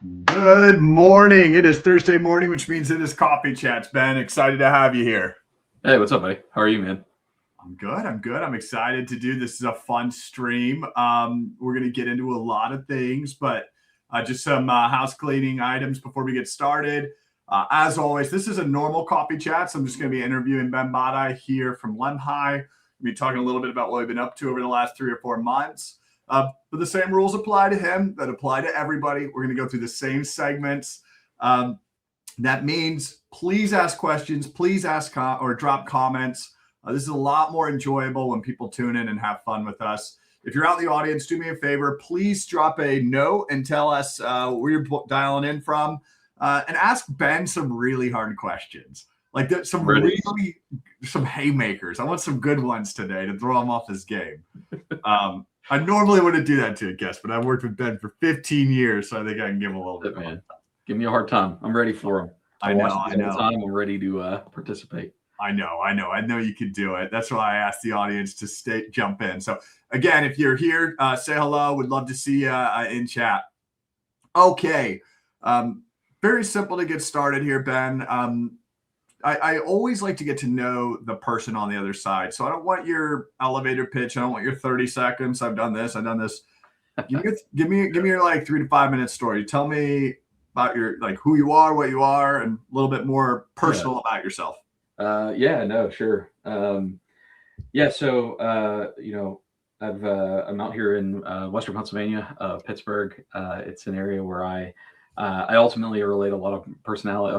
Good morning. It is Thursday morning, which means it is Coffee Chats. Ben, excited to have you here. Hey, what's up, buddy? How are you, man? I'm good. I'm good. I'm excited to do this. Is a fun stream. We're going to get into a lot of things, but just some house cleaning items before we get started. As always, this is a normal Coffee Chats. I'm just going to be interviewing Ben Botti here from Lemhi. We'll be talking a little bit about what we've been up to over the last 3 or 4 months. But the same rules apply to him that apply to everybody. We're going to go through the same segments. That means please ask questions, please ask or drop comments. This is a lot more enjoyable when people tune in and have fun with us. If you're out in the audience, do me a favor. Please drop a note and tell us where you're dialing in from, and ask Ben some really hard questions. Like some haymakers. I want some good ones today to throw him off his game. I normally wouldn't do that to a guest, but I've worked with Ben for 15 years, so I think I can give him a little bit. Man, give me a hard time. I'm ready for him. I know. I'm ready to participate. I know you can do it. That's why I asked the audience to jump in. So again, if you're here, say hello. We'd love to see you in chat. Okay. Very simple to get started here, Ben. I always like to get to know the person on the other side. So I don't want your elevator pitch. I don't want your 30 seconds. I've done this. Give me your like 3 to 5 minute story. Tell me about your who you are, what you are, and a little bit more personal about yourself. Sure. I'm out here in Western Pennsylvania, Pittsburgh. It's an area where I ultimately relate a lot of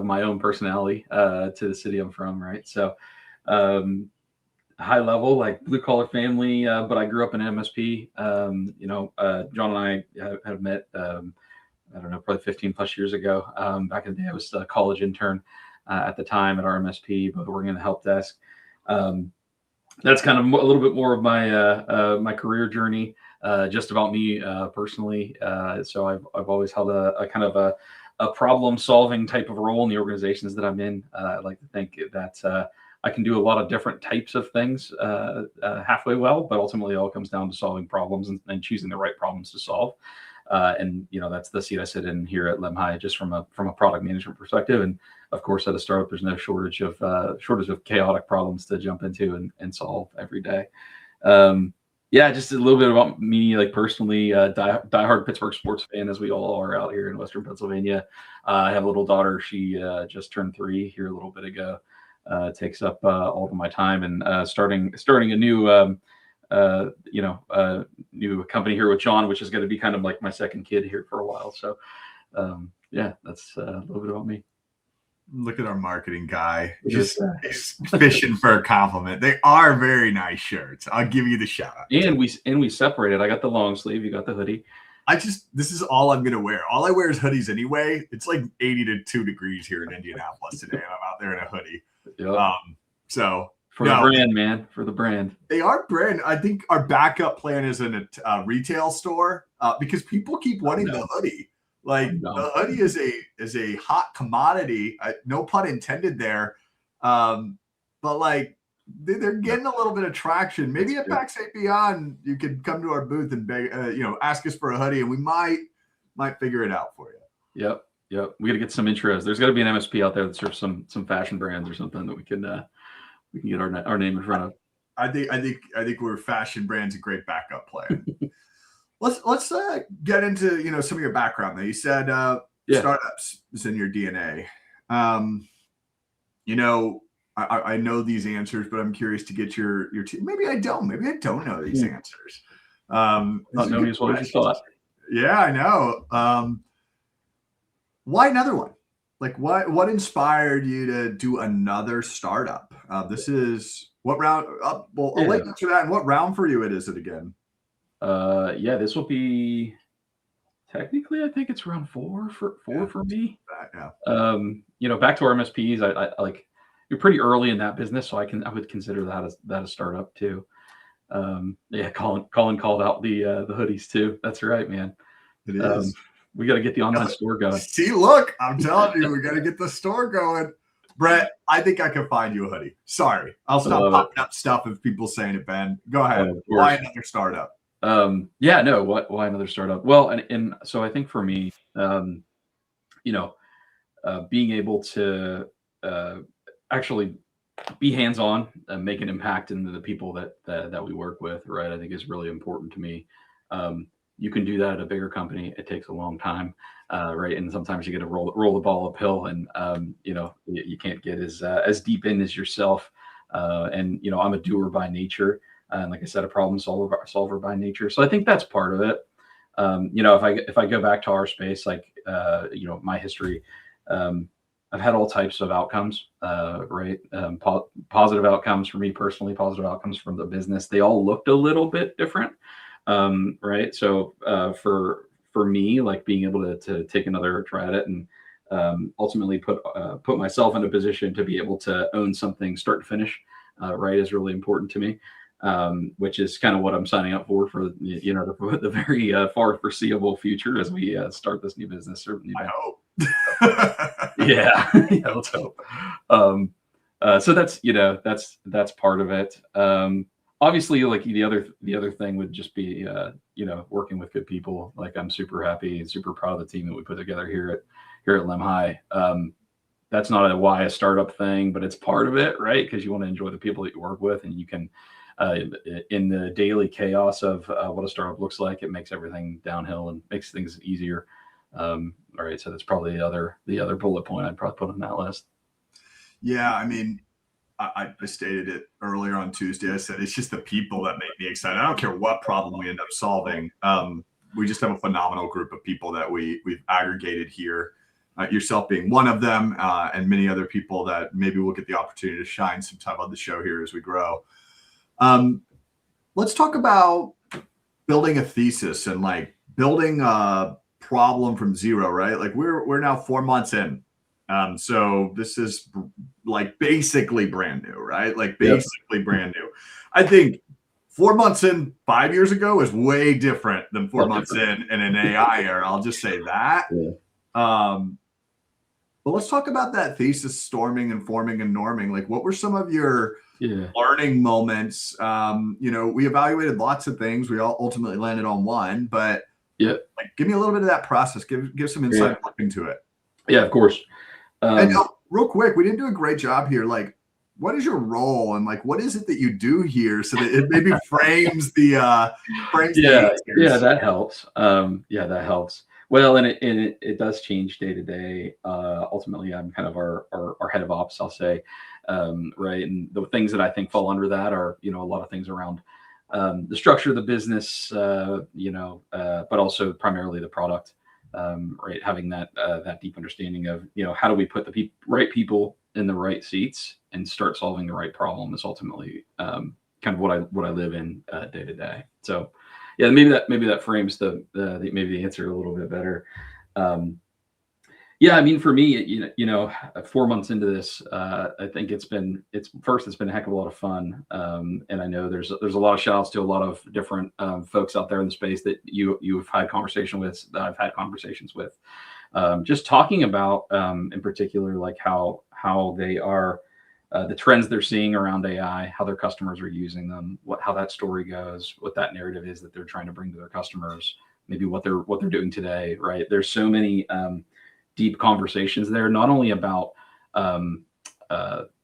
my own personality to the city I'm from, right? So high level, like blue collar family, but I grew up in MSP. John and I have met, I don't know, probably 15 plus years ago. Back in the day, I was a college intern at the time at our MSP, both working in the help desk. That's kind of a little bit more of my career journey. Just about me personally. So I've always held a kind of a problem solving type of role in the organizations that I'm in. I like to think that I can do a lot of different types of things halfway well, but ultimately it all comes down to solving problems and choosing the right problems to solve. That's the seat I sit in here at Lemhi, just from a product management perspective. And of course, at a startup, there's no shortage of chaotic problems to jump into and solve every day. Just a little bit about me, like personally, diehard Pittsburgh sports fan, as we all are out here in Western Pennsylvania. I have a little daughter. She just turned 3 here a little bit ago. Takes up all of my time, and starting a new new company here with John, which is going to be kind of like my second kid here for a while. So that's a little bit about me. Look at our marketing guy. He's fishing for a compliment. They are very nice shirts. I'll give you the shout out. And we separated. I got the long sleeve. You got the hoodie. This is all I'm going to wear. All I wear is hoodies anyway. It's like 82 degrees here in Indianapolis today, and I'm out there in a hoodie. Yep. The brand, man. For the brand. They are brand. I think our backup plan is in a retail store because people keep wanting the hoodie. The hoodie is a hot commodity. No pun intended there. But they're getting a little bit of traction. Maybe at PAX 8 Beyond, you could come to our booth and beg, ask us for a hoodie, and we might figure it out for you. Yep. We got to get some intros. There's got to be an MSP out there that serves some fashion brands or something that we can get our name in front of. I think we're fashion brands a great backup plan. Let's get into some of your background. Now you said startups is in your DNA. I know these answers, but I'm curious to get your team. Maybe I don't know these answers. Know me as well as you thought. Yeah, I know. Why another one? Like what inspired you to do another startup? This is what round? I'll wait for that. And what round for you is it again? This will be technically, I think it's round 4 for me. Yeah. Back to our MSPs. I like you're pretty early in that business, so I would consider that a startup too. Colin called out the hoodies too. That's right, man. It is. We got to get the online store going. See, look, I'm telling you, we got to get the store going. Brett, I think I can find you a hoodie. Sorry, I'll stop popping up stuff if people saying it, Ben. Go ahead. Why another startup? Why another startup? Well, and so I think for me, you know, being able to actually be hands-on and make an impact in the people that we work with, right? I think is really important to me. You can do that at a bigger company. It takes a long time, right? And sometimes you get to roll the ball uphill, and you know, you can't get as deep in as yourself. And you know, I'm a doer by nature, and like I said, a problem solver by nature. So I think that's part of it. You know, if I go back to our space, like you know, my history, I've had all types of outcomes, right? Positive outcomes for me personally, positive outcomes from the business. They all looked a little bit different, right? So for me, like being able to take another try at it and ultimately put myself in a position to be able to own something start to finish, right, is really important to me. Which is kind of what I'm signing up for you know, the very far foreseeable future as we start this new business. Certainly, I hope. Yeah, yeah, let's hope. So that's, you know, that's part of it. Obviously, like the other thing would just be you know, working with good people. Like I'm super happy and super proud of the team that we put together here at Lemhi. That's not a startup thing, but it's part of it, right? Because you want to enjoy the people that you work with, and you can in the daily chaos of what a startup looks like, it makes everything downhill and makes things easier. All right, so that's probably the other bullet point I'd probably put on that list. Yeah, I mean, I stated it earlier on Tuesday. I said it's just the people that make me excited. I don't care what problem we end up solving. We just have a phenomenal group of people that we've aggregated here. Yourself being one of them, and many other people that maybe we'll get the opportunity to shine some time on the show here as we grow. Let's talk about building a thesis and like building a problem from zero, right? Like we're now 4 months in. So this is like basically brand new, right? Like basically brand new. I think 4 months in 5 years ago is way different than 4 months in an AI era. I'll just say that. Yeah. But let's talk about that thesis storming and forming and norming. Like what were some of your learning moments? You know, we evaluated lots of things. We all ultimately landed on one, but like, give me a little bit of that process. Give some insight into it. Yeah, of course. And real quick, we didn't do a great job here. Like, what is your role, and like, what is it that you do here, so that it maybe frames the yeah, that helps. Yeah, that helps. Well, and it does change day to day. Ultimately, I'm kind of our head of ops, I'll say, right. And the things that I think fall under that are, you know, a lot of things around the structure of the business, you know, but also primarily the product, right. Having that deep understanding of, you know, how do we put the right people in the right seats and start solving the right problem is ultimately kind of what I live in day to day. So. Yeah, maybe that frames the answer a little bit better. Yeah, I mean, for me, you know, 4 months into this, I think it's been a heck of a lot of fun, and I know there's a lot of shout outs to a lot of different folks out there in the space that you've had conversation with, that I've had conversations with, just talking about in particular, like how they are. The trends they're seeing around AI, how their customers are using them, how that story goes, what that narrative is that they're trying to bring to their customers, maybe what they're doing today, right? There's so many deep conversations there, not only about the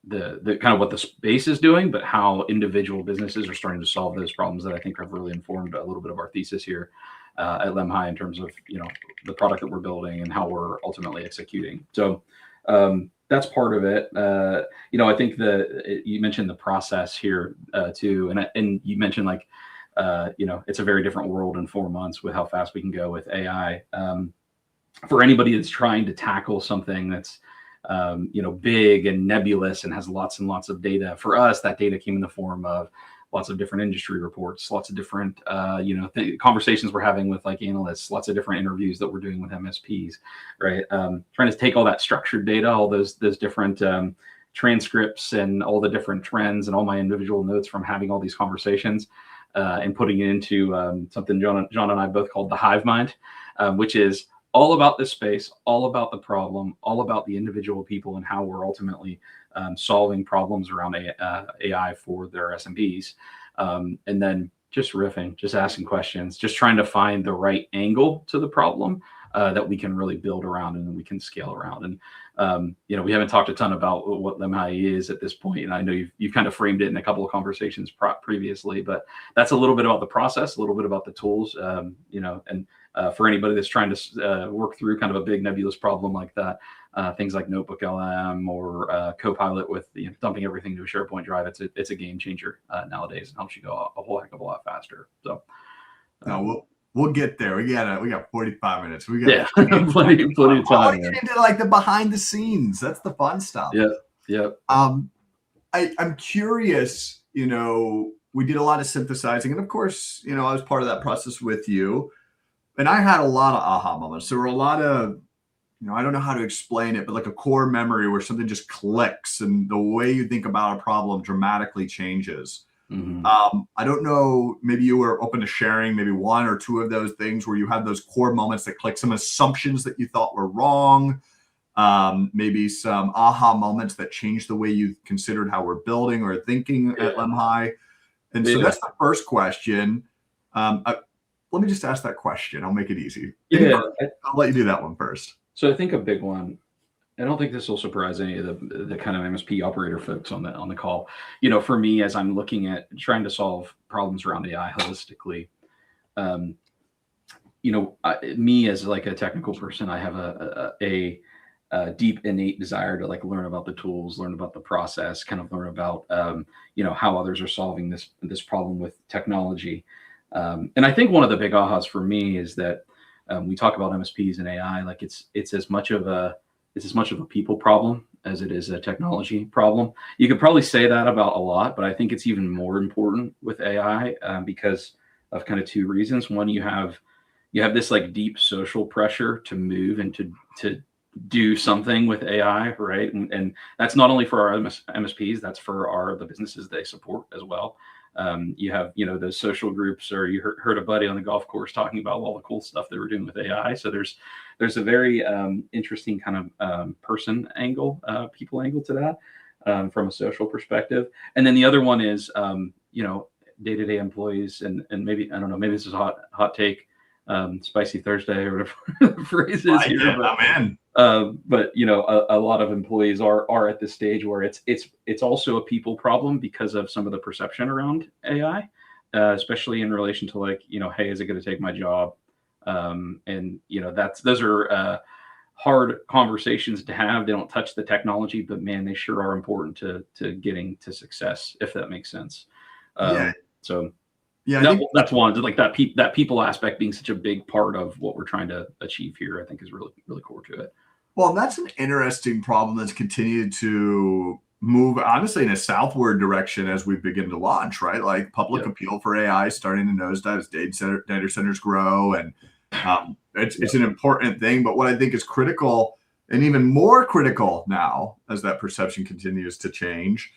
kind of what the space is doing, but how individual businesses are starting to solve those problems that I think have really informed a little bit of our thesis here at Lemhi in terms of, you know, the product that we're building and how we're ultimately executing. So that's part of it. You know, I think you mentioned the process here too, and you mentioned like, you know, it's a very different world in 4 months with how fast we can go with AI. For anybody that's trying to tackle something that's, you know, big and nebulous and has lots and lots of data, for us, that data came in the form of lots of different industry reports, lots of different, you know, conversations we're having with like analysts, lots of different interviews that we're doing with MSPs, right? Trying to take all that structured data, all those different transcripts and all the different trends and all my individual notes from having all these conversations and putting it into something John and I both called the hive mind, which is all about this space, all about the problem, all about the individual people and how we're ultimately solving problems around AI for their SMBs. And then just riffing, just asking questions, just trying to find the right angle to the problem that we can really build around and we can scale around. And we haven't talked a ton about what Lemhi is at this point, and I know you've kind of framed it in a couple of conversations previously, but that's a little bit about the process, a little bit about the tools, and for anybody that's trying to work through kind of a big nebulous problem like that, things like Notebook LM or Copilot with dumping everything to a SharePoint drive, it's a game changer nowadays, and helps you go a whole heck of a lot faster. So no, we'll get there. We got 45 minutes. We got plenty of time. I get into like the behind the scenes. That's the fun stuff. Yeah. I'm curious. We did a lot of synthesizing, and of course, I was part of that process with you, and I had a lot of aha moments. There were a lot of, I don't know how to explain it, but like a core memory where something just clicks, and the way you think about a problem dramatically changes. Mm-hmm. I don't know, maybe you were open to sharing maybe one or two of those things where you had those core moments that click, some assumptions that you thought were wrong, maybe some aha moments that changed the way you considered how we're building or thinking at Lemhi. And so that's the first question. Let me just ask that question. I'll make it easy. I'll let you do that one first. So I think a big one, I don't think this will surprise any of the kind of MSP operator folks on the call. For me, as I'm looking at trying to solve problems around AI holistically, me as like a technical person, I have a deep innate desire to like learn about the tools, learn about the process, kind of learn about how others are solving this problem with technology. And I think one of the big ahas for me is that we talk about MSPs and AI, like it's as much of a people problem as it is a technology problem. You could probably say that about a lot, but I think it's even more important with AI because of kind of two reasons. One, you have this like deep social pressure to move and to do something with AI, right? And that's not only for our MSPs, that's for the businesses they support as well. You have, those social groups, or you heard a buddy on the golf course talking about all the cool stuff they were doing with AI. So there's a very interesting kind of person angle, people angle to that from a social perspective. And then the other one is, day-to-day employees, and maybe, I don't know, maybe this is a hot take, spicy Thursday or whatever the phrase is here. But, I'm in. But a lot of employees are at this stage where it's also a people problem because of some of the perception around AI, especially in relation to like, hey, is it going to take my job? And those are hard conversations to have. They don't touch the technology, but man, they sure are important to getting to success, if that makes sense. So that's one, like that people aspect being such a big part of what we're trying to achieve here, I think is really, really core to it. Well, that's an interesting problem that's continued to move, honestly, in a southward direction as we begin to launch, right? Like public appeal for AI starting to nosedive as data centers grow. And it's an important thing. But what I think is critical, and even more critical now as that perception continues to change,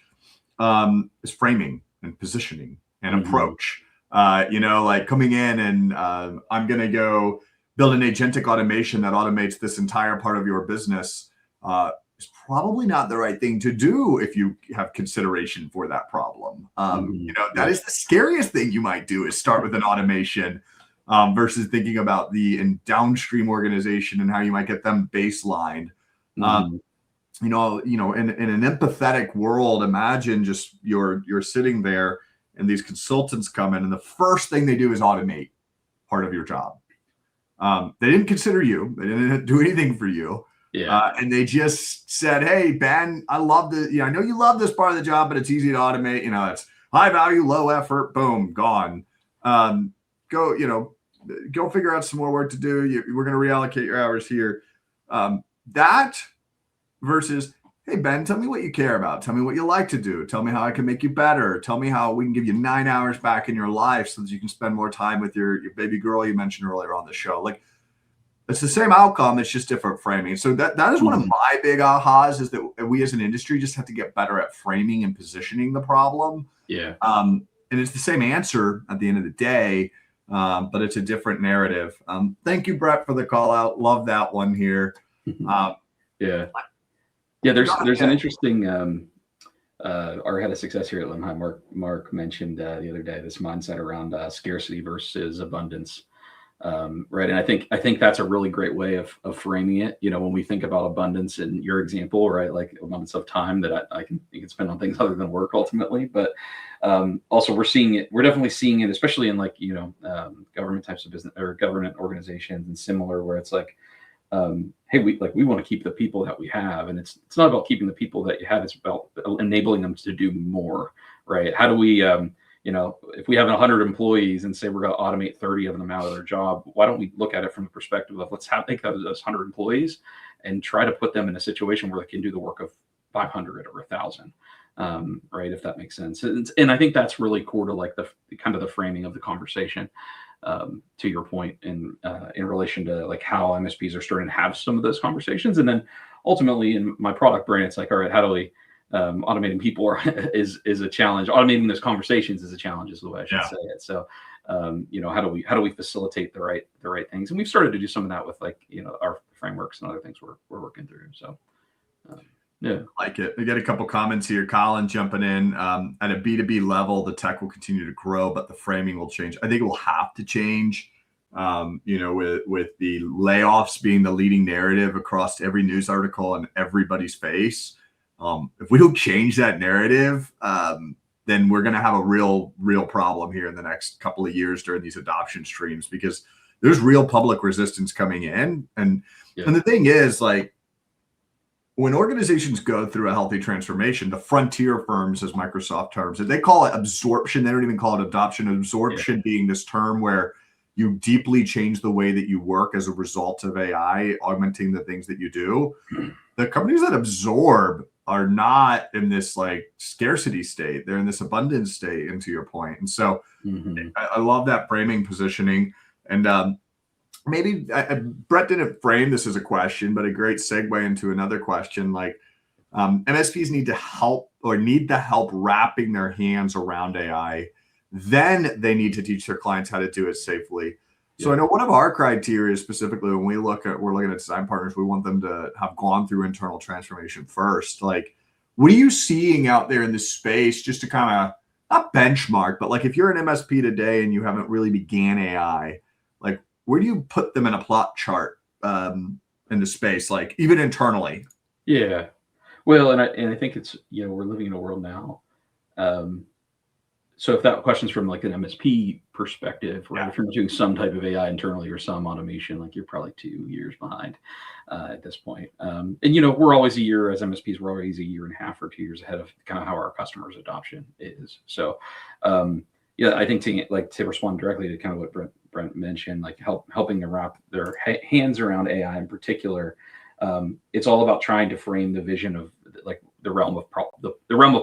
is framing and positioning and approach. Like coming in and I'm going to go build an agentic automation that automates this entire part of your business is probably not the right thing to do if you have consideration for that problem. That is the scariest thing you might do, is start with an automation versus thinking about the downstream organization and how you might get them baselined. In an empathetic world, imagine just you're sitting there and these consultants come in and the first thing they do is automate part of your job. They didn't consider you. They didn't do anything for you. And they just said, hey, Ben, I love the, I know you love this part of the job, but it's easy to automate. It's high value, low effort, boom, gone. Go figure out some more work to do. We're going to reallocate your hours here. That versus, hey, Ben, tell me what you care about. Tell me what you like to do. Tell me how I can make you better. Tell me how we can give you 9 hours back in your life so that you can spend more time with your baby girl you mentioned earlier on the show. Like, it's the same outcome. It's just different framing. So that is one of my big ahas, is that we as an industry just have to get better at framing and positioning the problem. And it's the same answer at the end of the day, but it's a different narrative. Thank you, Brett, for the call out. Love that one here. There's an interesting, our head of success here at Lemhi, Mark mentioned the other day, this mindset around scarcity versus abundance. Right. And I think that's a really great way of framing it. When we think about abundance in your example, right, like abundance of time that I can spend on things other than work ultimately. But also we're definitely seeing it, especially in like, government types of business or government organizations and similar, where it's like, hey, we want to keep the people that we have, and it's not about keeping the people that you have. It's about enabling them to do more, right? How do we, if we have 100 employees and say we're going to automate 30 of them out of their job, why don't we look at it from the perspective of take those 100 employees and try to put them in a situation where they can do the work of 500 or 1,000, right? If that makes sense. And I think that's really core to like the kind of the framing of the conversation. To your point in relation to like how MSPs are starting to have some of those conversations. And then ultimately in my product brand, it's like, all right, how do we automating people is a challenge. Automating those conversations is a challenge is the way I should say it. So, how do we facilitate the right things? And we've started to do some of that with like, our frameworks and other things we're working through. So, yeah. Like it. We get a couple comments here. Colin jumping in. At a B2B level, the tech will continue to grow, but the framing will change. I think it will have to change. With the layoffs being the leading narrative across every news article and everybody's face. If we don't change that narrative, then we're going to have a real problem here in the next couple of years during these adoption streams, because there's real public resistance coming in. And the thing is, like, when organizations go through a healthy transformation, the frontier firms, as Microsoft terms it, they call it absorption. They don't even call it adoption. Absorption being this term where you deeply change the way that you work as a result of AI augmenting the things that you do. The companies that absorb are not in this like scarcity state. They're in this abundance state, and to your point. And so I love that framing positioning. And maybe Brett didn't frame this as a question, but a great segue into another question. Like MSPs need the help wrapping their hands around AI. Then they need to teach their clients how to do it safely. So I know one of our criteria specifically when we're looking at design partners, we want them to have gone through internal transformation first. Like, what are you seeing out there in this space, just to kind of not benchmark, but like if you're an MSP today and you haven't really began AI, like where do you put them in a plot chart in the space, like even internally? Yeah. Well, and I think it's, we're living in a world now. So if that question's from like an MSP perspective, right? If you're doing some type of AI internally or some automation, like you're probably 2 years behind at this point. And we're always a year as MSPs, we're always a year and a half or 2 years ahead of kind of how our customers' adoption is. So I think to respond directly to kind of what Brent mentioned, like helping them wrap their hands around AI in particular. It's all about trying to frame the vision of like the realm of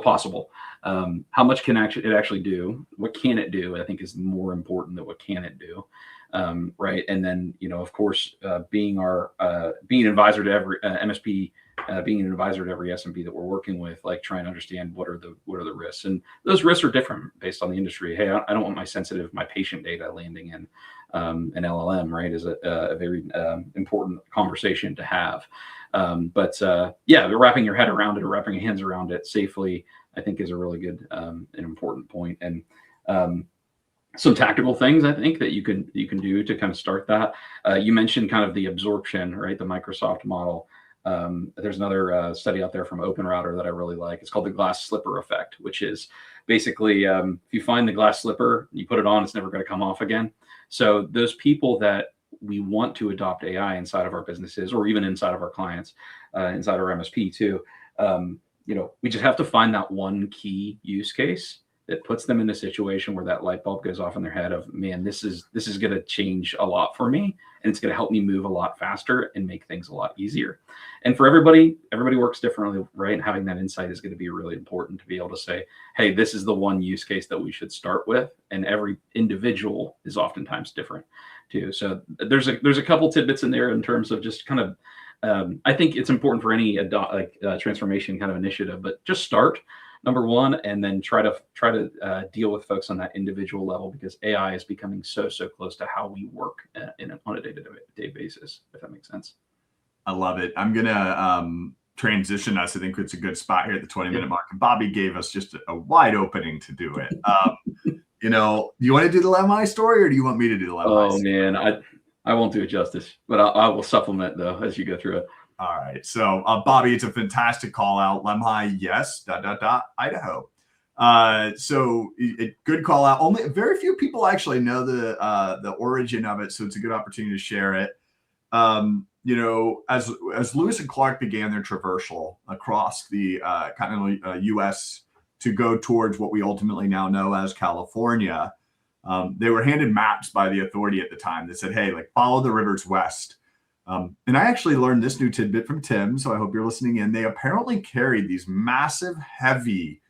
possible. How much can it actually do? What can it do? I think is more important than what can it do, right? And then of course, being an advisor to every MSP, being an advisor to every SMB that we're working with, like trying to understand what are the risks, and those risks are different based on the industry. Hey, I don't want my patient data landing in an LLM, right? Is a very important conversation to have. But wrapping your head around it or wrapping your hands around it safely, I think is a really good and important point. And some tactical things I think that you can do to kind of start that. You mentioned kind of the absorption, right? The Microsoft model. There's another study out there from OpenRouter that I really like. It's called the glass slipper effect, which is basically if you find the glass slipper, you put it on, it's never going to come off again. So those people that we want to adopt AI inside of our businesses or even inside of our clients, inside our MSP too, we just have to find that one key use case that puts them in a situation where that light bulb goes off in their head of, man, this is going to change a lot for me, and it's going to help me move a lot faster and make things a lot easier. And for everybody works differently, right? And having that insight is going to be really important to be able to say, hey, this is the one use case that we should start with. And every individual is oftentimes different too. So there's a couple tidbits in there in terms of just kind of, I think it's important for any transformation kind of initiative, but just start, number one, and then try to deal with folks on that individual level, because AI is becoming so close to how we work on a day-to-day basis, if that makes sense. I love it. I'm gonna transition us. I think it's a good spot here at the 20-minute mark. And Bobby gave us just a wide opening to do it. You know, do you want to do the Lemhi story, or do you want me to do the Lemhi Oh story? man, I won't do it justice, but I will supplement though as you go through it. All right. So, Bobby, it's a fantastic call out. Lemhi, yes, Idaho. Good call out. Only very few people actually know the origin of it, so it's a good opportunity to share it. You know, as Lewis and Clark began their traversal across the continental U.S. to go towards what we ultimately now know as California, they were handed maps by the authority at the time that said, "Hey, like follow the rivers west." And I actually learned this new tidbit from Tim, so I hope you're listening in. They apparently carried these massive, heavy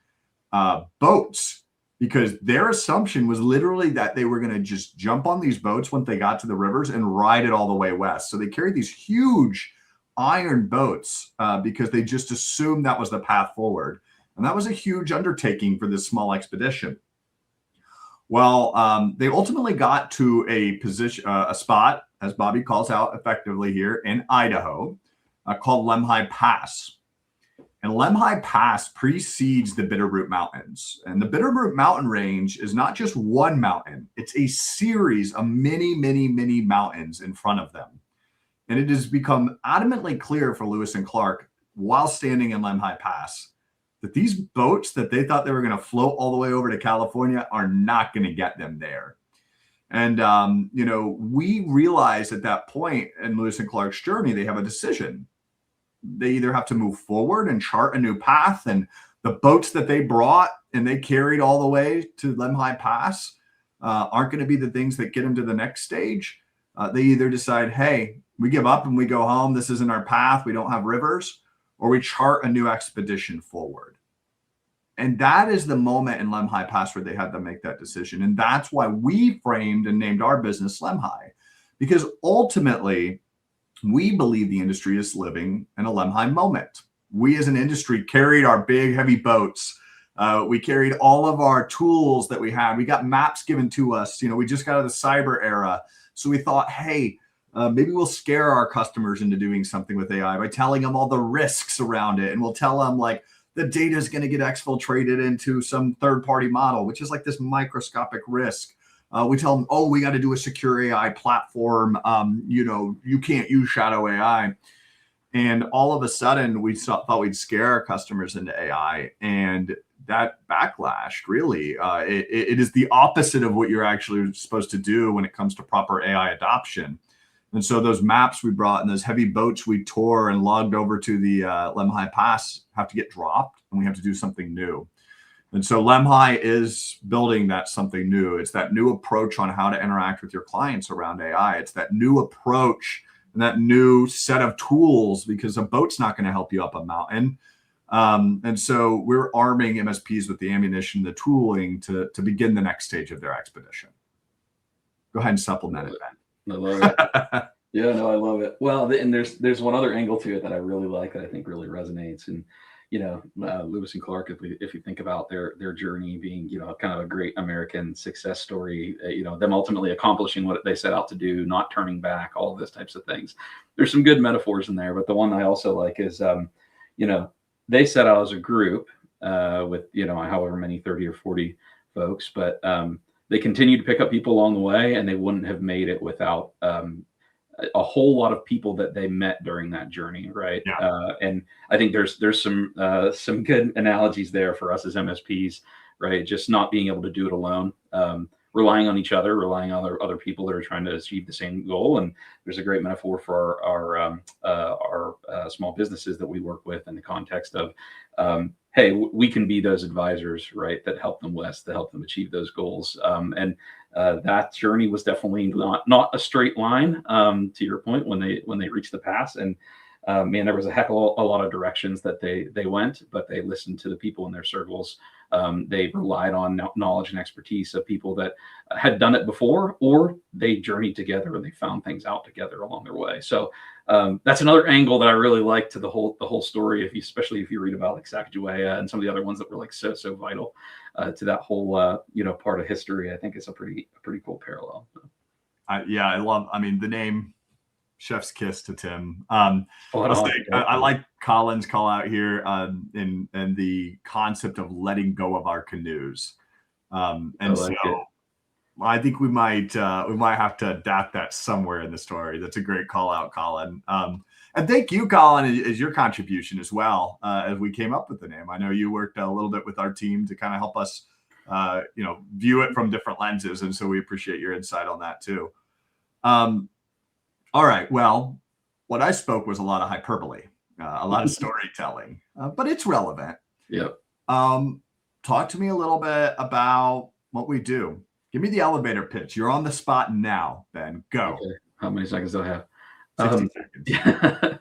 boats because their assumption was literally that they were going to just jump on these boats once they got to the rivers and ride it all the way west. So they carried these huge iron boats because they just assumed that was the path forward. And that was a huge undertaking for this small expedition. Well, they ultimately got to a position, a spot, as Bobby calls out effectively here in Idaho, called Lemhi Pass. And Lemhi Pass precedes the Bitterroot Mountains. And the Bitterroot Mountain range is not just one mountain, it's a series of many, many, many mountains in front of them. And it has become adamantly clear for Lewis and Clark while standing in Lemhi Pass that these boats that they thought they were going to float all the way over to California are not going to get them there. And, you know, we realize at that point in Lewis and Clark's journey, they have a decision. They either have to move forward and chart a new path, and the boats that they brought and they carried all the way to Lemhi Pass aren't going to be the things that get them to the next stage. They either decide, hey, we give up and we go home. This isn't our path. We don't have rivers. Or we chart a new expedition forward. And that is the moment in Lemhi Pass where they had to make that decision. And that's why we framed and named our business Lemhi, because ultimately we believe the industry is living in a Lemhi moment. We as an industry carried our big, heavy boats. We carried all of our tools that we had. We got maps given to us. You know, we just got out of the cyber era. So we thought, hey, maybe we'll scare our customers into doing something with AI by telling them all the risks around it. And we'll tell them like the data is going to get exfiltrated into some third-party model, which is like this microscopic risk. We tell them, oh, we got to do a secure AI platform. You know, you can't use shadow AI. And all of a sudden, we thought we'd scare our customers into AI. And that backlash, really, it is the opposite of what you're actually supposed to do when it comes to proper AI adoption. And so those maps we brought and those heavy boats we tore and lugged over to the Lemhi Pass have to get dropped, and we have to do something new. And so Lemhi is building that something new. It's that new approach on how to interact with your clients around AI. It's that new approach and that new set of tools, because a boat's not going to help you up a mountain. And so we're arming MSPs with the ammunition, the tooling to begin the next stage of their expedition. Go ahead and supplement it, Ben. I love it. Yeah, no, I love it. Well, and there's one other angle to it that I really like that I think really resonates. And you know, Lewis and Clark, if you think about their journey being, you know, kind of a great American success story, you know, them ultimately accomplishing what they set out to do, not turning back, all of those types of things. There's some good metaphors in there, but the one I also like is, you know, they set out as a group with, you know, however many 30 or 40 folks, but they continued to pick up people along the way, and they wouldn't have made it without a whole lot of people that they met during that journey, right? Yeah. And I think there's some good analogies there for us as MSPs, right? Just not being able to do it alone, relying on each other, relying on other people that are trying to achieve the same goal. And there's a great metaphor for our small businesses that we work with in the context of, hey, we can be those advisors, right, that help them that help them achieve those goals. And that journey was definitely not a straight line, to your point, when they reached the pass. And man, there was a heck of a lot of directions that they went, but they listened to the people in their circles. They relied on knowledge and expertise of people that had done it before, or they journeyed together and they found things out together along their way. So that's another angle that I really like to the whole story. Especially if you read about like Sacagawea and some of the other ones that were like so vital to that whole you know, part of history. I think it's a pretty cool parallel. Yeah, I mean, the name chef's kiss to Tim. I like Colin's call out here in the concept of letting go of our canoes. And so I think we might have to adapt that somewhere in the story. That's a great call out, Colin. And thank you, Colin, as your contribution as well, as we came up with the name. I know you worked a little bit with our team to kind of help us, view it from different lenses. And so we appreciate your insight on that too. All right. Well, what I spoke was a lot of hyperbole, a lot of storytelling, but it's relevant. Yep. Talk to me a little bit about what we do. Give me the elevator pitch. You're on the spot now, Ben. Go. Okay. How many seconds do I have? 60 seconds.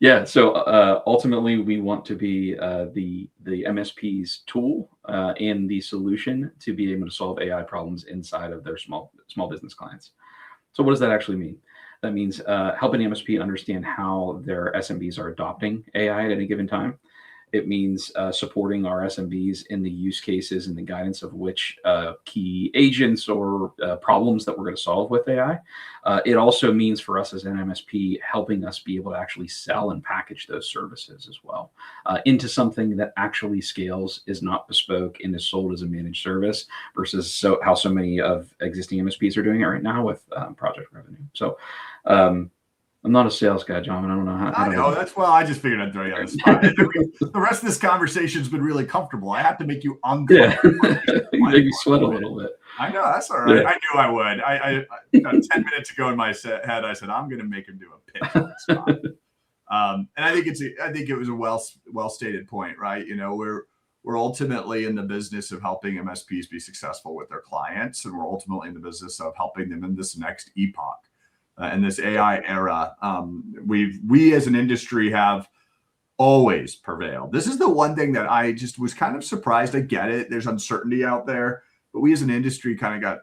Yeah. So ultimately, we want to be the MSP's tool and the solution to be able to solve AI problems inside of their small business clients. So what does that actually mean? That means helping MSP understand how their SMBs are adopting AI at any given time. It means supporting our SMBs in the use cases and the guidance of which key agents or problems that we're going to solve with AI. It also means for us as an MSP, helping us be able to actually sell and package those services as well into something that actually scales, is not bespoke, and is sold as a managed service versus how so many of existing MSPs are doing it right now with project revenue. So I'm not a sales guy, John. I don't know how. I know that's well. I just figured I'd throw you on the spot. The rest of this conversation's been really comfortable. I have to make you uncomfortable. Yeah, you make me sweat a little bit. I know that's all right. Yeah. I knew I would. I 10 minutes ago in my head, I said I'm going to make him do a pitch on the spot. And I think it was a well stated point, right? We're ultimately in the business of helping MSPs be successful with their clients, and we're ultimately in the business of helping them in this next epoch. In this AI era, we as an industry have always prevailed. This is the one thing that I just was kind of surprised. I get it. There's uncertainty out there, but we as an industry kind of got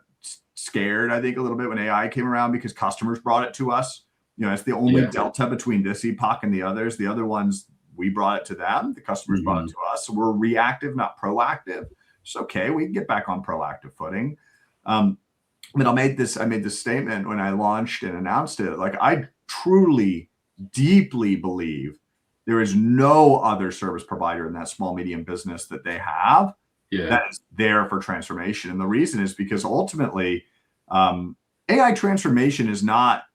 scared, I think, a little bit when AI came around because customers brought it to us. It's the only delta between this epoch and the others. The other ones, we brought it to them. The customers brought it to us. So we're reactive, not proactive. It's okay. We can get back on proactive footing. But I made this statement when I launched and announced it. Like, I truly, deeply believe there is no other service provider in that small, medium business that they have that is there for transformation. And the reason is because ultimately, AI transformation is not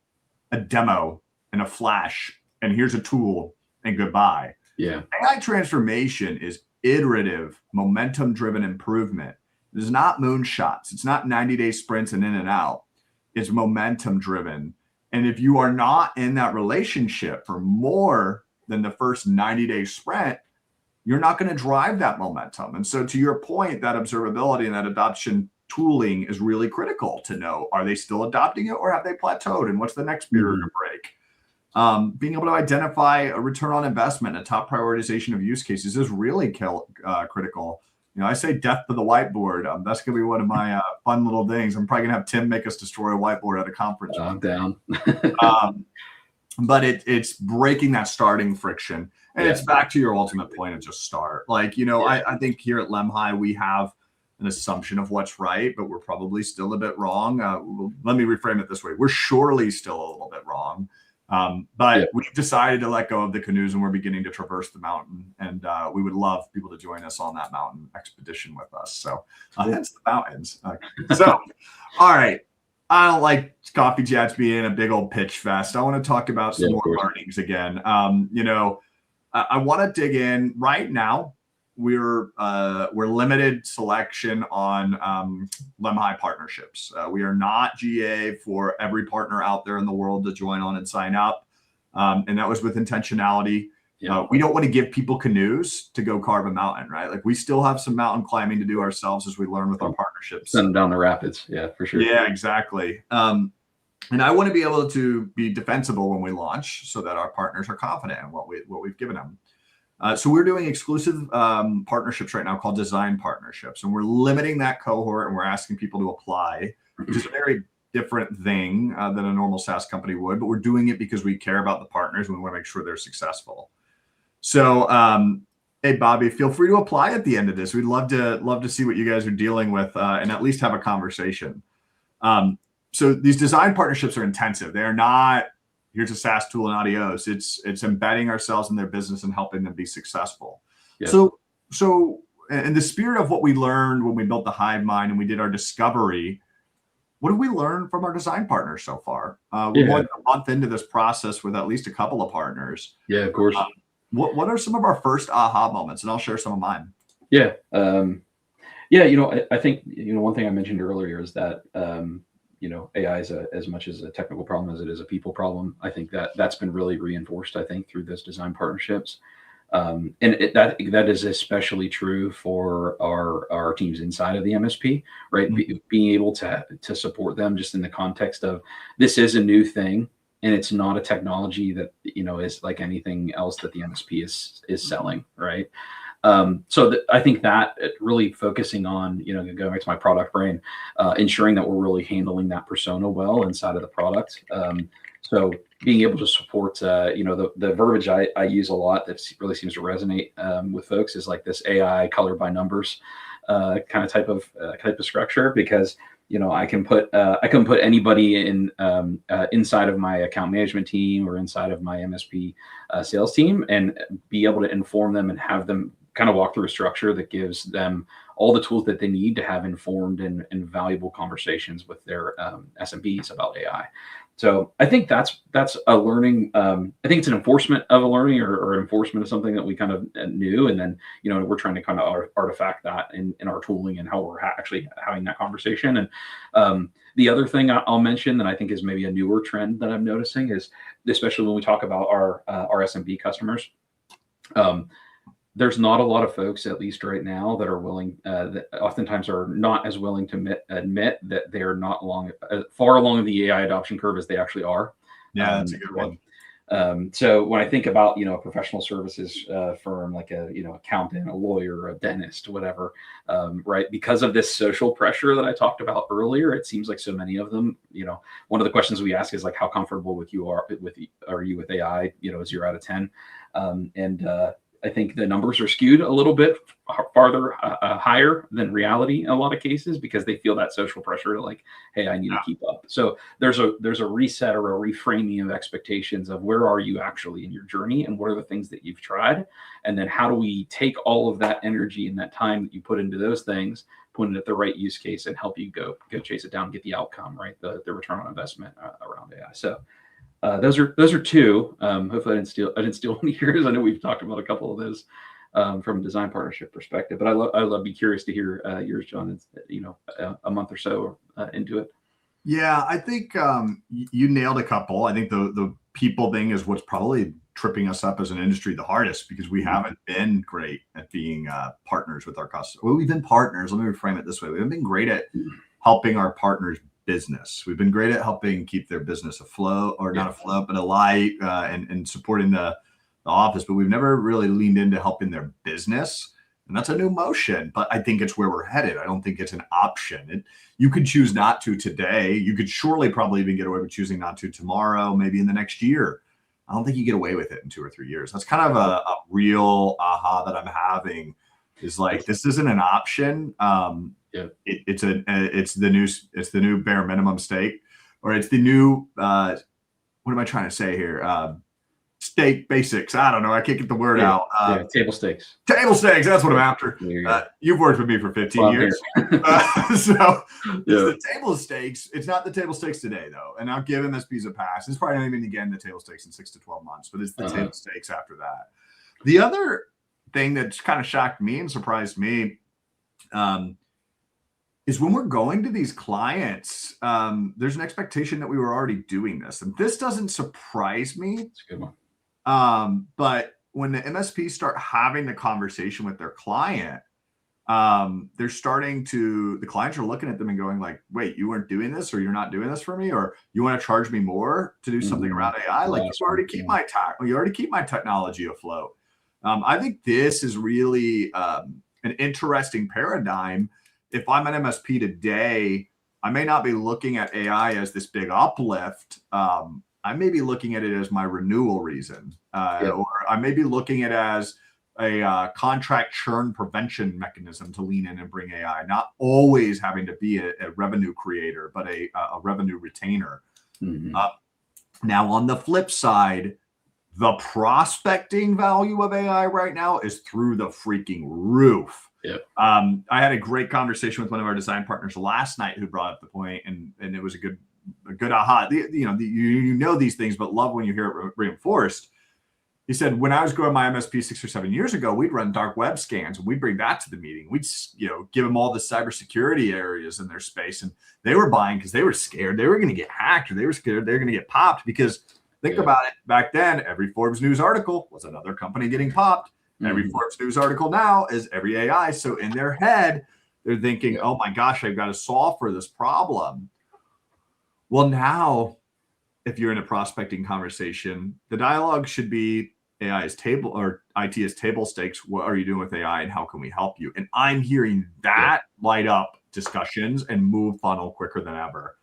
a demo and a flash, and here's a tool and goodbye. Yeah. AI transformation is iterative, momentum-driven improvement. It is not moonshots. It's not 90-day sprints and in and out. It's momentum driven. And if you are not in that relationship for more than the first 90-day sprint, you're not going to drive that momentum. And so to your point, that observability and that adoption tooling is really critical to know, are they still adopting it or have they plateaued? And what's the next barrier to break? Being able to identify a return on investment, a top prioritization of use cases is really critical. I say death to the whiteboard. That's going to be one of my fun little things. I'm probably going to have Tim make us destroy a whiteboard at a conference. I'm down. But it's breaking that starting friction. And it's back to your ultimate point of just start. Like, I think here at Lemhi, we have an assumption of what's right, but we're probably still a bit wrong. Let me reframe it this way. We're surely still a little bit wrong. But we've decided to let go of the canoes and we're beginning to traverse the mountain. And we would love people to join us on that mountain expedition with us. So hence the mountains. So, all right. I don't like coffee chats being a big old pitch fest. I want to talk about some more learnings again. I want to dig in right now. We're limited selection on Lemhi partnerships. We are not GA for every partner out there in the world to join on and sign up. And that was with intentionality. We don't want to give people canoes to go carve a mountain, right? Like, we still have some mountain climbing to do ourselves as we learn with our partnerships. Send them down the rapids. Yeah, for sure. Yeah, exactly. And I want to be able to be defensible when we launch so that our partners are confident in what we've given them. So we're doing exclusive partnerships right now called design partnerships, and we're limiting that cohort and we're asking people to apply, which is a very different thing than a normal SaaS company would, but we're doing it because we care about the partners and we want to make sure they're successful. So, hey, Bobby, feel free to apply at the end of this. We'd love to see what you guys are dealing with and at least have a conversation. So these design partnerships are intensive. They are not, here's a SaaS tool and adios. It's embedding ourselves in their business and helping them be successful. Yeah. So in the spirit of what we learned when we built the Hive Mind and we did our discovery, what did we learn from our design partners so far? We're more than a month into this process with at least a couple of partners. Yeah, of course. What are some of our first aha moments? And I'll share some of mine. Yeah. I think, one thing I mentioned earlier is that, AI is as much as a technical problem as it is a people problem. I think that's been really reinforced, I think, through those design partnerships. And that is especially true for our teams inside of the MSP, right? Mm-hmm. Being able to support them just in the context of this is a new thing, and it's not a technology that is like anything else that the MSP is selling, right? I think that really focusing on, going back to my product brain, ensuring that we're really handling that persona well inside of the product. So being able to support, the verbiage I use a lot that really seems to resonate with folks is like this AI color by numbers kind of type of structure, because I can put anybody in inside of my account management team or inside of my MSP sales team and be able to inform them and have them kind of walk through a structure that gives them all the tools that they need to have informed and valuable conversations with their SMBs about AI. So I think that's a learning. I think it's an enforcement of a learning or enforcement of something that we kind of knew. And then, we're trying to kind of artifact that in our tooling and how we're actually having that conversation. And the other thing I'll mention that I think is maybe a newer trend that I'm noticing is, especially when we talk about our SMB customers, there's not a lot of folks, at least right now, that are willing, that oftentimes are not as willing to admit that they are not far along the AI adoption curve as they actually are. Yeah, that's a good one. So when I think about, a professional services firm, like a, accountant, a lawyer, a dentist, whatever, right? Because of this social pressure that I talked about earlier, it seems like so many of them, one of the questions we ask is like, how comfortable are you with AI, 0 out of 10? I think the numbers are skewed a little bit farther higher than reality in a lot of cases, because they feel that social pressure to like, hey, I need to keep up. So there's a reset or a reframing of expectations of where are you actually in your journey and what are the things that you've tried, and then how do we take all of that energy and that time that you put into those things, put it at the right use case, and help you go chase it down, get the outcome, right? The return on investment around AI. So. Those are two. Hopefully, I didn't steal any of yours. I know we've talked about a couple of those from a design partnership perspective, but I'd be curious to hear yours, John. It's, a month or so into it. Yeah, I think you nailed a couple. I think the people thing is what's probably tripping us up as an industry the hardest, because we haven't been great at being partners with our customers. Well, we've been partners. Let me reframe it this way: we haven't been great at helping our partners business. We've been great at helping keep their business afloat, or not afloat, but alight, and supporting the office. But we've never really leaned into helping their business. And that's a new motion, but I think it's where we're headed. I don't think it's an option. You could choose not to today. You could surely probably even get away with choosing not to tomorrow, maybe in the next year. I don't think you get away with it in 2 or 3 years. That's kind of a real aha that I'm having, is like, this isn't an option. It's the new bare minimum stake, or it's the new what am I trying to say here? Stake basics. I don't know. I can't get the word out. Table stakes. Table stakes. That's what I'm after. You've worked with me for 15 years. It's the table stakes. It's not the table stakes today, though. And I'll give MSPs a pass. It's probably not even again the table stakes in 6 to 12 months, but it's the table stakes after that. The other thing that's kind of shocked me and surprised me is when we're going to these clients, there's an expectation that we were already doing this. And this doesn't surprise me. That's a good one. But when the MSPs start having the conversation with their client, the clients are looking at them and going like, wait, you weren't doing this, or you're not doing this for me, or you want to charge me more to do something around AI? Like, you already keep my technology afloat. I think this is really an interesting paradigm. If I'm an MSP today, I may not be looking at AI as this big uplift. I may be looking at it as my renewal reason, or I may be looking at it as a contract churn prevention mechanism to lean in and bring AI, not always having to be a revenue creator, but a revenue retainer. Now, on the flip side, the prospecting value of AI right now is through the freaking roof. I had a great conversation with one of our design partners last night who brought up the point, and it was a good aha. You know these things, but love when you hear it reinforced. He said, when I was growing my MSP 6 or 7 years ago, we'd run dark web scans and we'd bring that to the meeting. We'd, give them all the cybersecurity areas in their space, and they were buying because they were scared they were going to get hacked, or they were scared they were going to get popped. Because think about it, back then, every Forbes News article was another company getting popped. Every Forbes News article now is every AI. So in their head, they're thinking, oh my gosh, I've got to solve for this problem. Well, now, if you're in a prospecting conversation, the dialogue should be AI is table or IT is table stakes. What are you doing with AI and how can we help you? And I'm hearing that light up discussions and move funnel quicker than ever.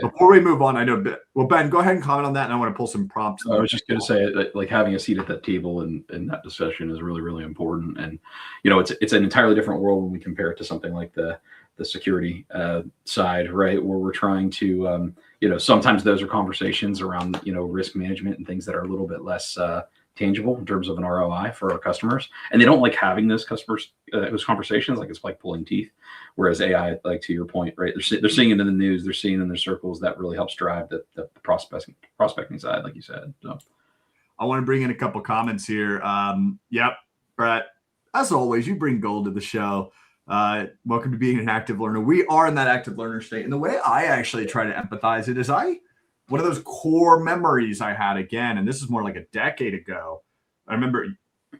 Before we move on, I know, well, Ben, go ahead and comment on that. And I want to pull some prompts. I was just going to say, like having a seat at that table and that discussion is really, really important. And, it's an entirely different world when we compare it to something like the security side, right? Where we're trying to, sometimes those are conversations around, risk management and things that are a little bit less tangible in terms of an ROI for our customers. And they don't like having those conversations. Like it's like pulling teeth. Whereas AI, like to your point, right? They're seeing it in the news, they're seeing it in their circles. That really helps drive the prospecting side, like you said. So I want to bring in a couple comments here. Yep, Brett, as always, you bring gold to the show. Welcome to being an active learner. We are in that active learner state. And the way I actually try to empathize it is one of those core memories I had again, and this is more like a decade ago. I remember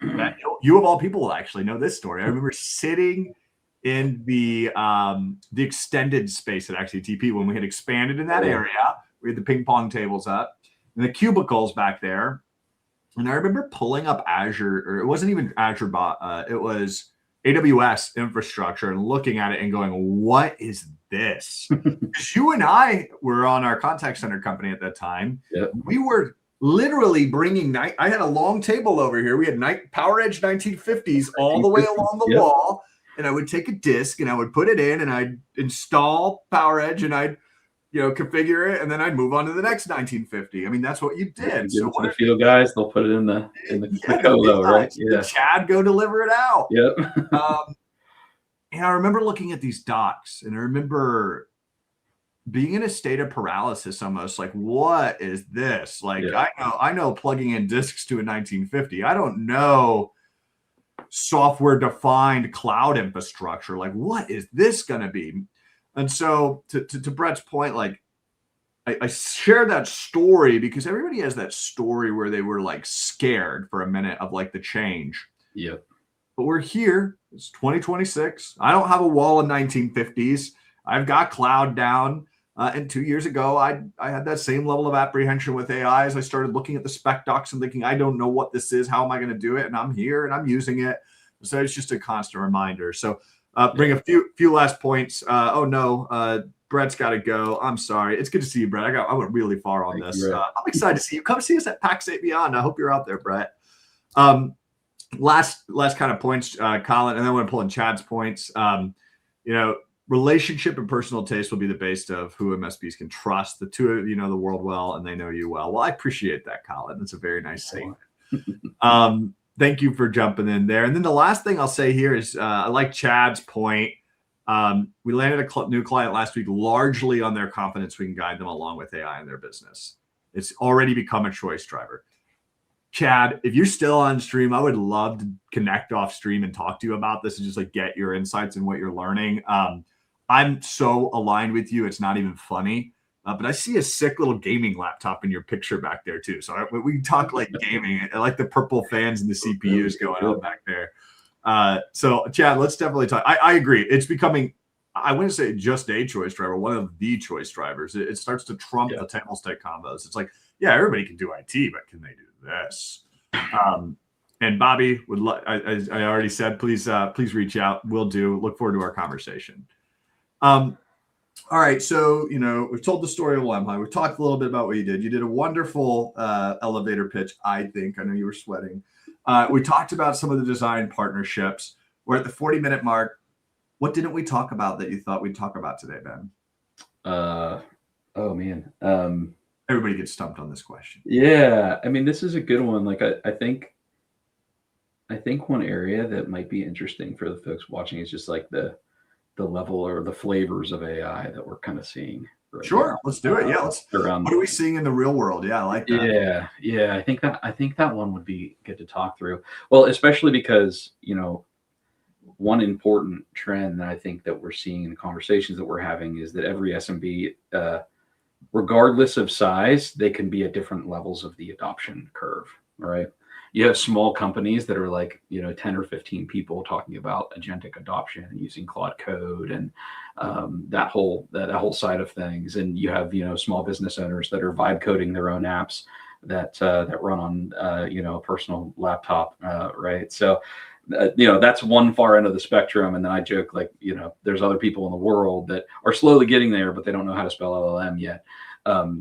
that you of all people will actually know this story. I remember sitting in the extended space at actually TP when we had expanded in that area. We had the ping pong tables up and the cubicles back there. And I remember pulling up Azure, or it wasn't even Azure bot. It was AWS infrastructure, and looking at it and going, what is this? You and I were on our contact center company at that time. We were literally bringing I had a long table over here. We had PowerEdge 1950s all the way along the wall. And I would take a disk and I would put it in and I'd install PowerEdge and I'd, configure it. And then I'd move on to the next 1950. I mean, that's what you did. So what the field guys, they'll put it in the colo, right? Yeah. Chad, go deliver it out. Yep. And I remember looking at these docs and I remember being in a state of paralysis almost, like, what is this? Like, I know plugging in disks to a 1950. I don't know software defined cloud infrastructure. Like, what is this going to be? And so to Brett's point, like I share that story because everybody has that story where they were like scared for a minute of like the change. But we're here. It's 2026. I don't have a wall of 1950s. I've got cloud down. And 2 years ago, I had that same level of apprehension with AI as I started looking at the spec docs and thinking, I don't know what this is. How am I going to do it? And I'm here and I'm using it. So it's just a constant reminder. So bring a few last points. Brett's got to go. I'm sorry. It's good to see you, Brett. I went really far on this. I'm excited to see you. Come see us at PAX 8 Beyond. I hope you're out there, Brett. Last kind of points, Colin, and then I want to pull in Chad's points. Relationship and personal taste will be the base of who MSPs can trust. The two of you know the world well, and they know you well. Well, I appreciate that, Colin. That's a very nice statement. Thank you for jumping in there. And then the last thing I'll say here is I like Chad's point. We landed a new client last week largely on their confidence we can guide them along with AI in their business. It's already become a choice driver. Chad, if you're still on stream, I would love to connect off stream and talk to you about this and just like get your insights and what you're learning. I'm so aligned with you. It's not even funny. But I see a sick little gaming laptop in your picture back there too. So we can talk like gaming. I like the purple fans and the CPUs going on back there. So Chad, let's definitely talk. I agree. It's becoming, I wouldn't say just a choice driver, one of the choice drivers. It starts to trump the table stake combos. It's like, yeah, everybody can do IT, but can they do this? And Bobby I already said, please reach out. We'll do. Look forward to our conversation. All right, so we've told the story of Lemhi. We've talked a little bit about what you did. You did a wonderful elevator pitch. I think I know you were sweating. We talked about some of the design partnerships. We're at the 40-minute mark. What didn't we talk about that you thought we'd talk about today, Ben? Oh man. Everybody gets stumped on this question. Yeah, I mean, this is a good one. Like I think I think one area that might be interesting for the folks watching is just like the level or the flavors of AI that we're kind of seeing right Sure, now. let's do it. Yeah, let's. What Around are we seeing in the real world? Yeah, I like that. yeah, I think that one would be good to talk through. Well, especially because, one important trend that I think that we're seeing in the conversations that we're having is that every SMB, regardless of size, they can be at different levels of the adoption curve, right? You have small companies that are like, 10 or 15 people talking about agentic adoption and using Claude Code and that whole side of things. And you have, small business owners that are vibe coding their own apps that run on, a personal laptop, right? So, that's one far end of the spectrum. And then I joke, like, there's other people in the world that are slowly getting there, but they don't know how to spell LLM yet.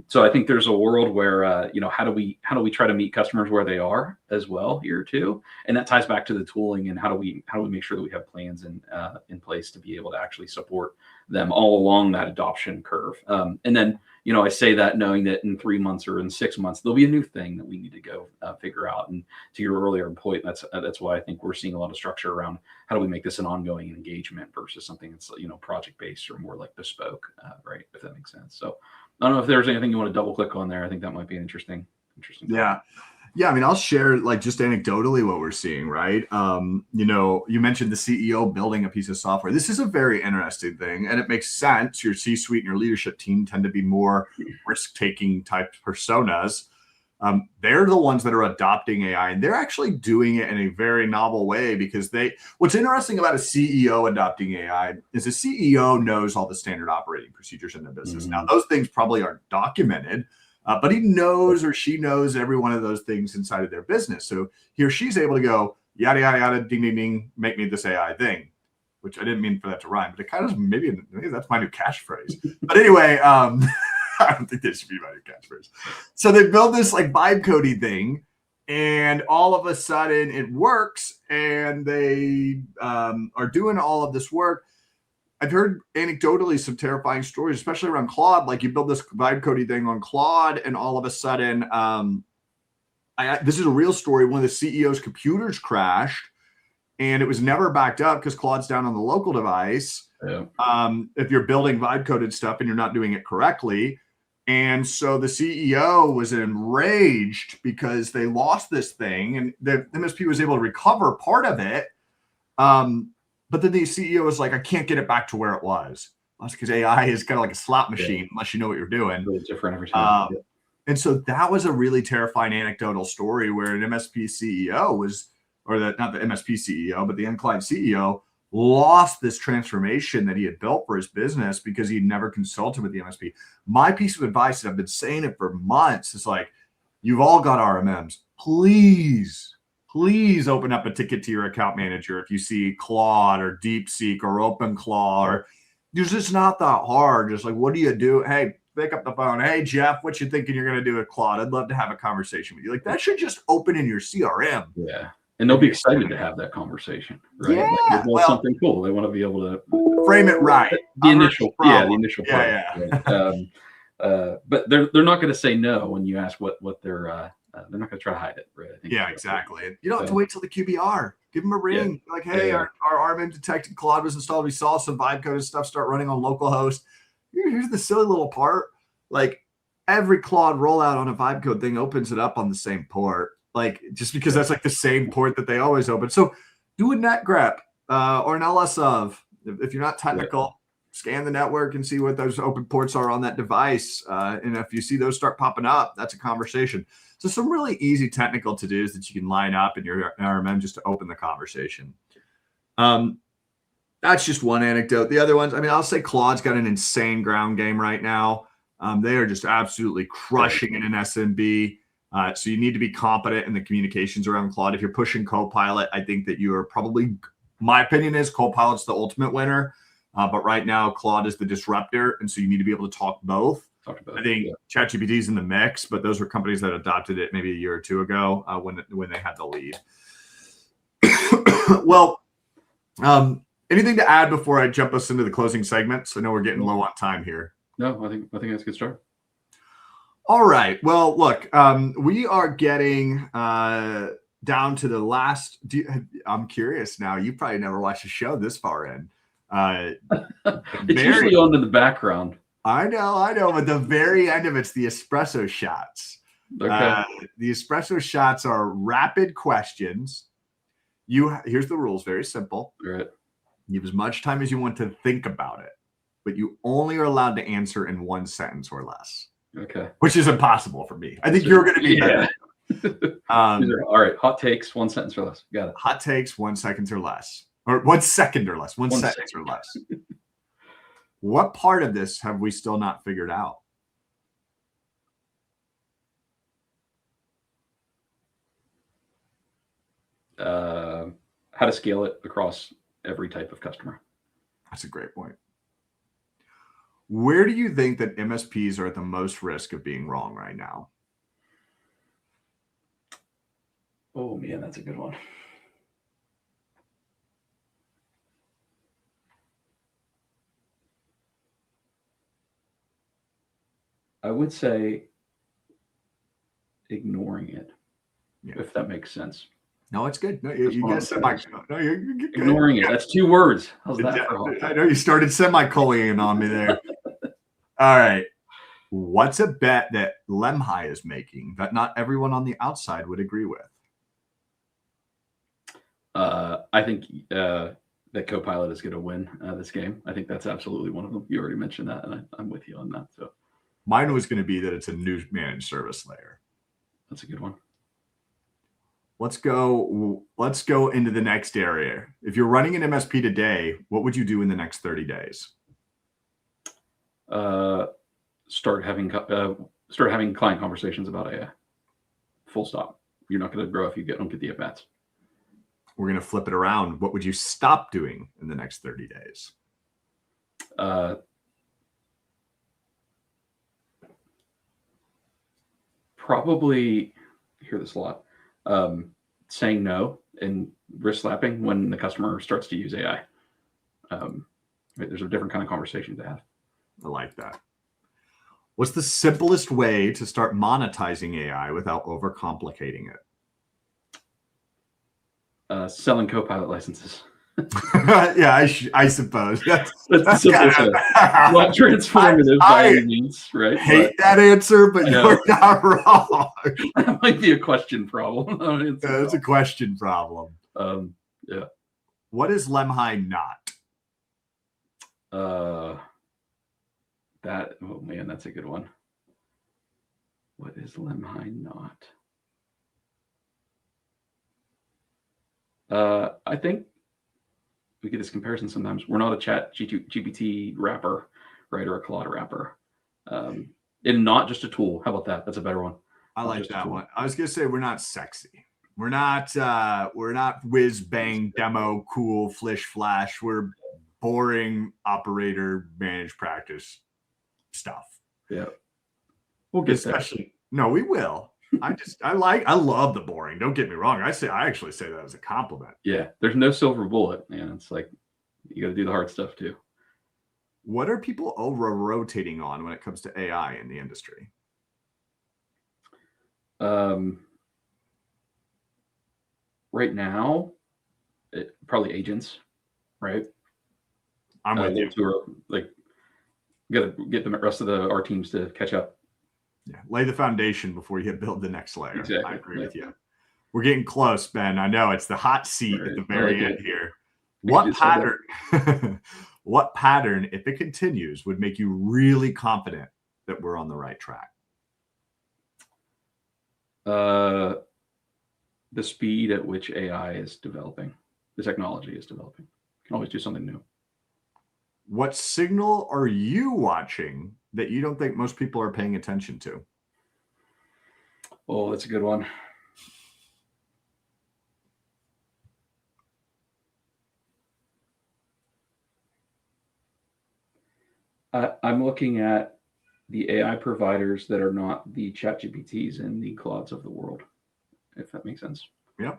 So I think there's a world where, how do we try to meet customers where they are as well here too? And that ties back to the tooling and how do we make sure that we have plans in place to be able to actually support them all along that adoption curve. And then, I say that knowing that in 3 months or in 6 months, there'll be a new thing that we need to go figure out. And to your earlier point, that's why I think we're seeing a lot of structure around how do we make this an ongoing engagement versus something that's, project based or more like bespoke, right? If that makes sense. So I don't know if there's anything you want to double click on there. I think that might be an interesting. Yeah. Yeah, I mean, I'll share like just anecdotally what we're seeing, right? You mentioned the CEO building a piece of software. This is a very interesting thing, and it makes sense. Your C-suite and your leadership team tend to be more risk-taking type personas. They're the ones that are adopting AI, and they're actually doing it in a very novel way because what's interesting about a CEO adopting AI is a CEO knows all the standard operating procedures in their business. Now, those things probably aren't documented, but he knows or she knows every one of those things inside of their business. So he or she's able to go, yada, yada, yada, ding, ding, ding, make me this AI thing, which I didn't mean for that to rhyme, but it kind of maybe that's my new catchphrase. But anyway, I don't think that should be my new catchphrase. So they build this like vibe coding thing, and all of a sudden it works, and they are doing all of this work. I've heard anecdotally some terrifying stories, especially around Claude. Like you build this vibe coding thing on Claude, and all of a sudden, this is a real story. One of the CEO's computers crashed, and it was never backed up because Claude's down on the local device. Yeah. If you're building vibe coded stuff and you're not doing it correctly. And so the CEO was enraged because they lost this thing, and the MSP was able to recover part of it. But then the CEO was like, I can't get it back to where it was. That's because AI is kind of like a slot machine, unless you know what you're doing. Really different every time. And so that was a really terrifying anecdotal story where an MSP CEO not the MSP CEO, but the end client CEO lost this transformation that he had built for his business because he never consulted with the MSP. My piece of advice, and I've been saying it for months, is like, you've all got RMMs. Please open up a ticket to your account manager if you see Claude or DeepSeek or OpenClaw. Or it's just not that hard. Just like, what do you do? Hey, pick up the phone. Hey, Jeff, what you thinking you're going to do with Claude? I'd love to have a conversation with you. Like that should just open in your CRM. Yeah. And they'll be excited to have that conversation, right? Yeah, like, something cool. They want to be able to frame it right. The initial part. Yeah. But they're not going to say no when you ask what they're not going to try to hide it, right? I think exactly. You don't have to wait till the QBR. Give them a ring. Yeah. Like, hey, our RMM detected Claude was installed. We saw some vibe coded stuff start running on localhost. Here's the silly little part. Like every Claude rollout on a vibe code thing opens it up on the same port. Like just because that's like the same port that they always open. So do a net grep or an LS of. If you're not technical, scan the network and see what those open ports are on that device. And if you see those start popping up, that's a conversation. So some really easy technical to-dos that you can line up in your RMM just to open the conversation. That's just one anecdote. The other ones, I mean, I'll say Claude's got an insane ground game right now. They are just absolutely crushing in an SMB. So you need to be competent in the communications around Claude. If you're pushing Copilot, I think that you are probably, my opinion is Copilot's the ultimate winner. But right now, Claude is the disruptor. And so you need to be able to talk both. I think ChatGPT is in the mix, but those were companies that adopted it maybe a year or two ago when they had the lead. Well, anything to add before I jump us into the closing segments? I know we're getting low on time here. No, I think that's a good start. All right. Well, look, we are getting down to the last. I'm curious now. You probably never watched a show this far in. It's usually on in the background. I know, but the very end of it's the espresso shots. Okay. The espresso shots are rapid questions. Here's the rules, very simple. Right. You have as much time as you want to think about it, but you only are allowed to answer in one sentence or less. Okay. Which is impossible for me. I think you're going to be better. All right. Hot takes, 1 sentence or less. Got it. Hot takes, 1 second or less. Or 1 second or less. One sentence or less. What part of this have we still not figured out? How to scale it across every type of customer. That's a great point. Where do you think that MSPs are at the most risk of being wrong right now? Oh, man, that's a good one. I would say ignoring it, if that makes sense. No, it's good. No, you got semicolon. No, you're good. Ignoring it. That's 2 words. How's that for help? I know you started semicolon on me there. All right. What's a bet that Lemhi is making that not everyone on the outside would agree with? I think that Copilot is going to win this game. I think that's absolutely one of them. You already mentioned that, and I'm with you on that. So mine was going to be that it's a new managed service layer. That's a good one. Let's go into the next area. If you're running an MSP today, what would you do in the next 30 days? Start having client conversations about AI. Full stop. You're not going to grow if you don't get the at-bats. We're going to flip it around. What would you stop doing in the next 30 days? Probably hear this a lot. Saying no and wrist slapping when the customer starts to use AI. There's a different kind of conversation to have. I like that. What's the simplest way to start monetizing AI without overcomplicating it? Selling Copilot licenses. Yeah, I suppose. That's the simplest way. Not transformative by any means, right? Hate that answer, but you're not wrong. That might be a question problem. It's a question problem. Yeah. What is Lemhi not? Oh man, that's a good one. What is Lemhi not? I think we get this comparison sometimes. We're not a chat GPT wrapper, right? Or a Claude wrapper. And not just a tool. How about that? That's a better one. I like that one. I was going to say we're not sexy. We're not whiz bang demo cool flish flash. We're boring operator managed practice stuff. Yeah. We'll get especially there. No, we will. I love the boring. Don't get me wrong. I actually say that as a compliment. Yeah. There's no silver bullet, man. It's like you got to do the hard stuff too. What are people over rotating on when it comes to AI in the industry? Right now, probably agents, right? I'm with you. Who are like, got to get the rest of our teams to catch up. Yeah, lay the foundation before you build the next layer. Exactly. I agree with you. We're getting close, Ben. I know it's the hot seat at the very end here. What pattern, if it continues, would make you really confident that we're on the right track? The speed at which AI is developing, the technology is developing. You can always do something new. What signal are you watching that you don't think most people are paying attention to? Oh, that's a good one. I'm looking at the AI providers that are not the ChatGPTs and the Claudes of the world, if that makes sense. Yeah.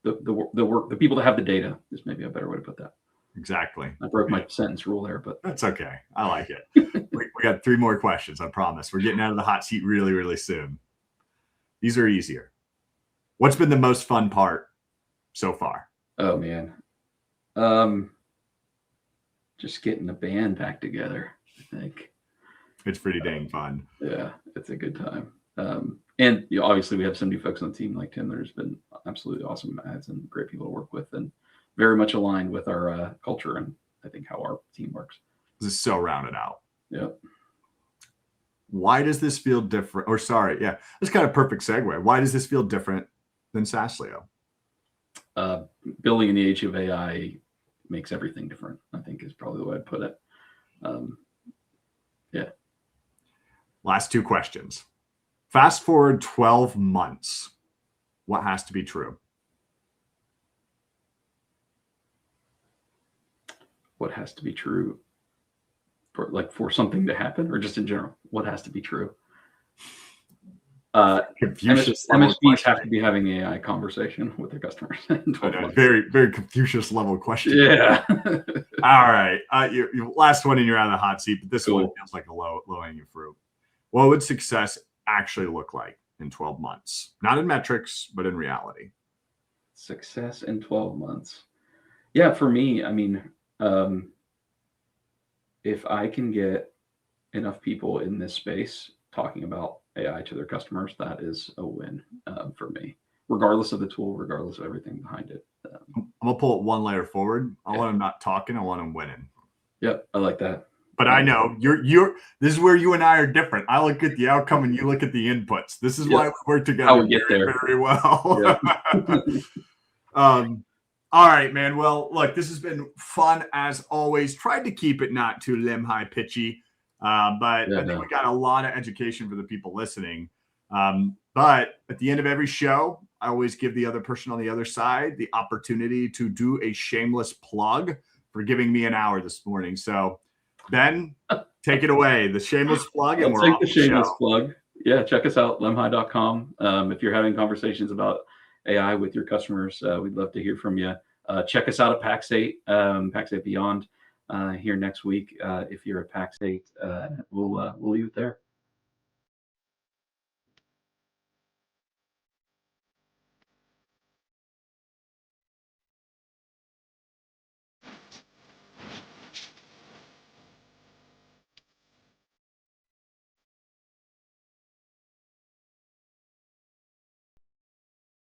The people that have the data is maybe a better way to put that. Exactly. I broke my sentence rule there, but that's okay. I like it. we got 3 more questions. I promise. We're getting out of the hot seat really, really soon. These are easier. What's been the most fun part so far? Oh man. Just getting the band back together, I think. It's pretty dang fun. Yeah, it's a good time. And obviously we have some new folks on the team like Tim. There's been absolutely awesome ads and great people to work with, and very much aligned with our culture and I think how our team works. This is so rounded out. Yep. Why does this feel different? Or sorry, yeah, this kind of perfect segue. Why does this feel different than Saslio? Building in the age of AI makes everything different, I think is probably the way I'd put it. Yeah. Last two questions. Fast forward 12 months. What has to be true? What has to be true for something to happen, or just in general? What has to be true? MSPs have to be having the AI conversation with their customers. Very, very Confucius level question. Yeah. All right. Your last one and you're on the hot seat, but this one feels like a low hanging fruit. What would success actually look like in 12 months? Not in metrics, but in reality. Success in 12 months. Yeah, for me, I mean, if I can get enough people in this space talking about AI to their customers, that is a win for me, regardless of the tool, regardless of everything behind it. I'm gonna pull it one layer forward. I want them not talking. I want them winning. Yep, I like that. But I know you're. This is where you and I are different. I look at the outcome and you look at the inputs. This is why we work together. How we get there very well. All right, man. Well, look, this has been fun as always. Tried to keep it not too limb-high pitchy, but I think we got a lot of education for the people listening. But at the end of every show, I always give the other person on the other side the opportunity to do a shameless plug for giving me an hour this morning. So, Ben, take it away. The shameless plug, and we're off the shameless plug. Yeah, check us out, lemhi.com. If you're having conversations about AI with your customers, we'd love to hear from you. Check us out at PAX 8, PAX 8 Beyond here next week. If you're at PAX 8, we'll leave it there.